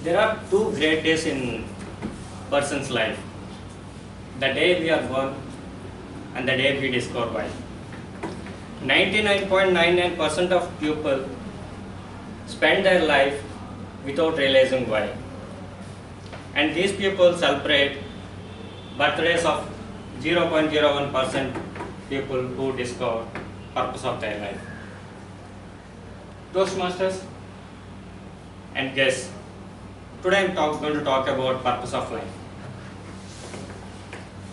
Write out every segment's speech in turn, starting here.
There are two great days in person's life. The day we are born and the day we discover why. 99.99% of people spend their life without realizing why. And these people celebrate birthdays of 0.01% people who discover purpose of their life. Toastmasters and guests. Today I am going to talk about purpose of life.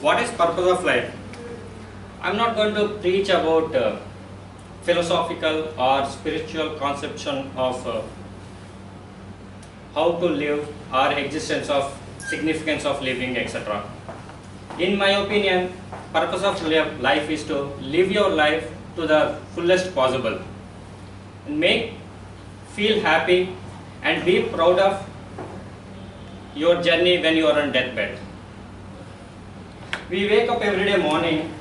What is purpose of life? I am not going to preach about philosophical or spiritual conception of how to live or existence of significance of living, etc. In my opinion, purpose of life is to live your life to the fullest possible and feel happy and be proud of your journey when you are on deathbed. We wake up every day morning,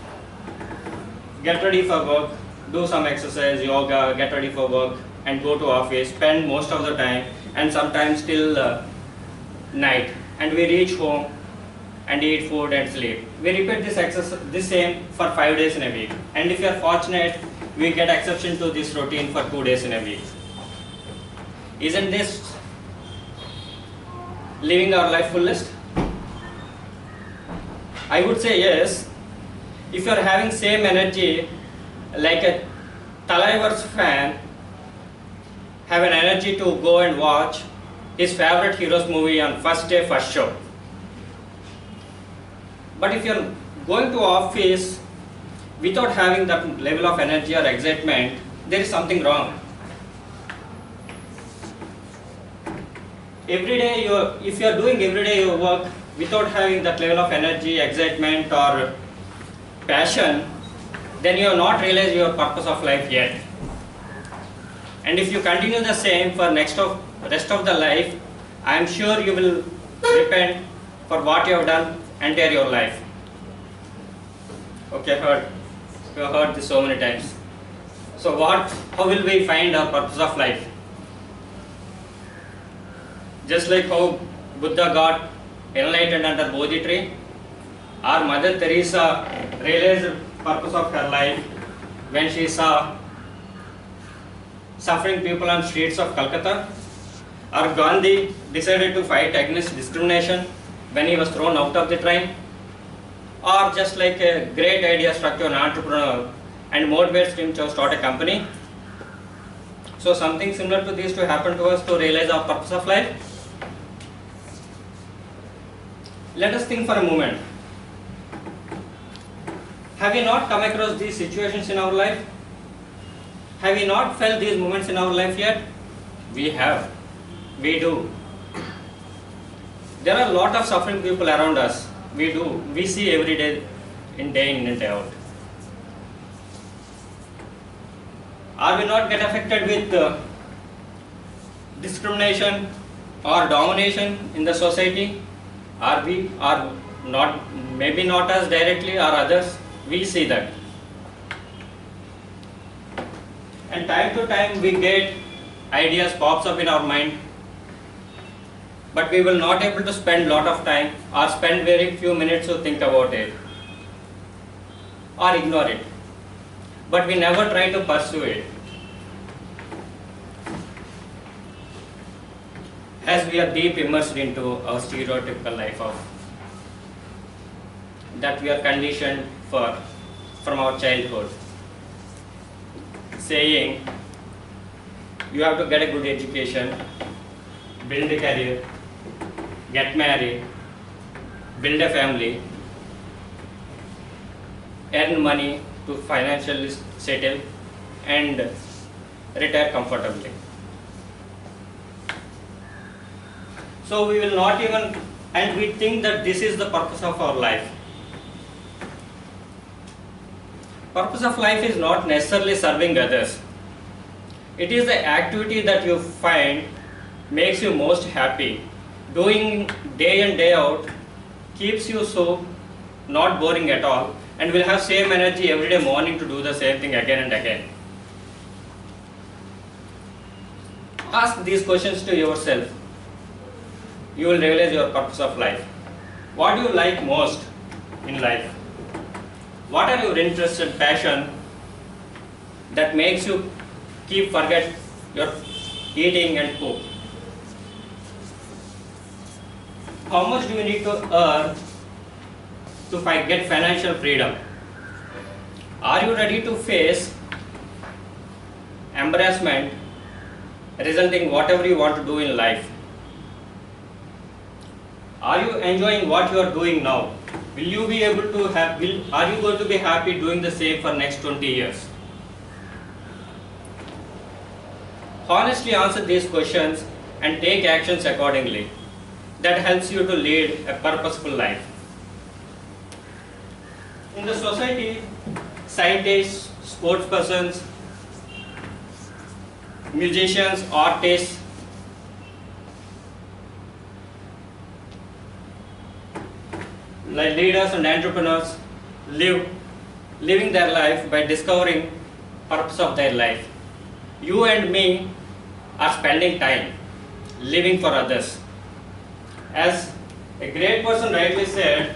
get ready for work, do some exercise, yoga, get ready for work and go to office, spend most of the time and sometimes till night, and we reach home and eat food and sleep. We repeat this same for 5 days in a week, and if you are fortunate, we get exception to this routine for 2 days in a week. Isn't this living our life fullest? I would say yes. If you are having same energy like a Talaivar's fan have an energy to go and watch his favorite hero's movie on first day, first show. But if you are going to office without having that level of energy or excitement, there is something wrong. Every day, if you are doing every day your work without having that level of energy, excitement or passion, then you have not realized your purpose of life yet. And if you continue the same for rest of the life, I am sure you will repent for what you have done entire your life. Okay, you have heard this so many times. So how will we find our purpose of life? Just like how Buddha got enlightened under Bodhi tree, our Mother Teresa realized purpose of her life when she saw suffering people on streets of Calcutta, or Gandhi decided to fight against discrimination when he was thrown out of the train, or just like a great idea struck to an entrepreneur and motivates him to start a company. So something similar to this to happen to us to realize our purpose of life. Let us think for a moment. Have we not come across these situations in our life? Have we not felt these moments in our life yet? We have. We do. There are a lot of suffering people around us. We do. We see every day in and day out. Are we not get affected with discrimination or domination in the society? Are we? Or not? Maybe not us directly or others. We see that. And time to time we get ideas pops up in our mind, but we will not able to spend lot of time or spend very few minutes to think about it or ignore it, but we never try to pursue it, as we are deep immersed into our stereotypical life of that we are conditioned from our childhood, saying you have to get a good education, build a career, get married, build a family, earn money to financially settle and retire comfortably. So we will not even, and we think that this is the purpose of our life. Purpose of life is not necessarily serving others. It is the activity that you find makes you most happy. Doing day in day out keeps you so not boring at all, and will have same energy every day morning to do the same thing again and again. Ask these questions to yourself. you will realize your purpose of life. What do you like most in life? What are your interests and passion that makes you forget your eating and cook? How much do you need to earn to get financial freedom? Are you ready to face embarrassment resulting whatever you want to do in life? Are you enjoying what you are doing now? Will you be able to are you going to be happy doing the same for next 20 years? Honestly answer these questions and take actions accordingly. That helps you to lead a purposeful life. In the society, scientists, sportspersons, musicians, artists, like leaders and entrepreneurs living their life by discovering purpose of their life. You and me are spending time living for others. As a great person rightly said,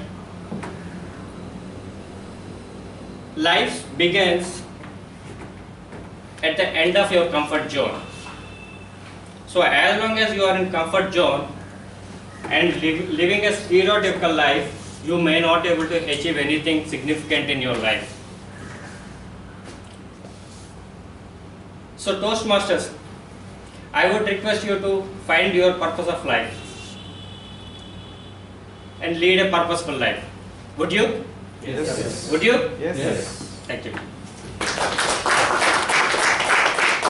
life begins at the end of your comfort zone. So as long as you are in comfort zone and living a stereotypical life, you may not be able to achieve anything significant in your life. So Toastmasters, I would request you to find your purpose of life and lead a purposeful life. Would you? Yes. Would you? Yes. Thank you.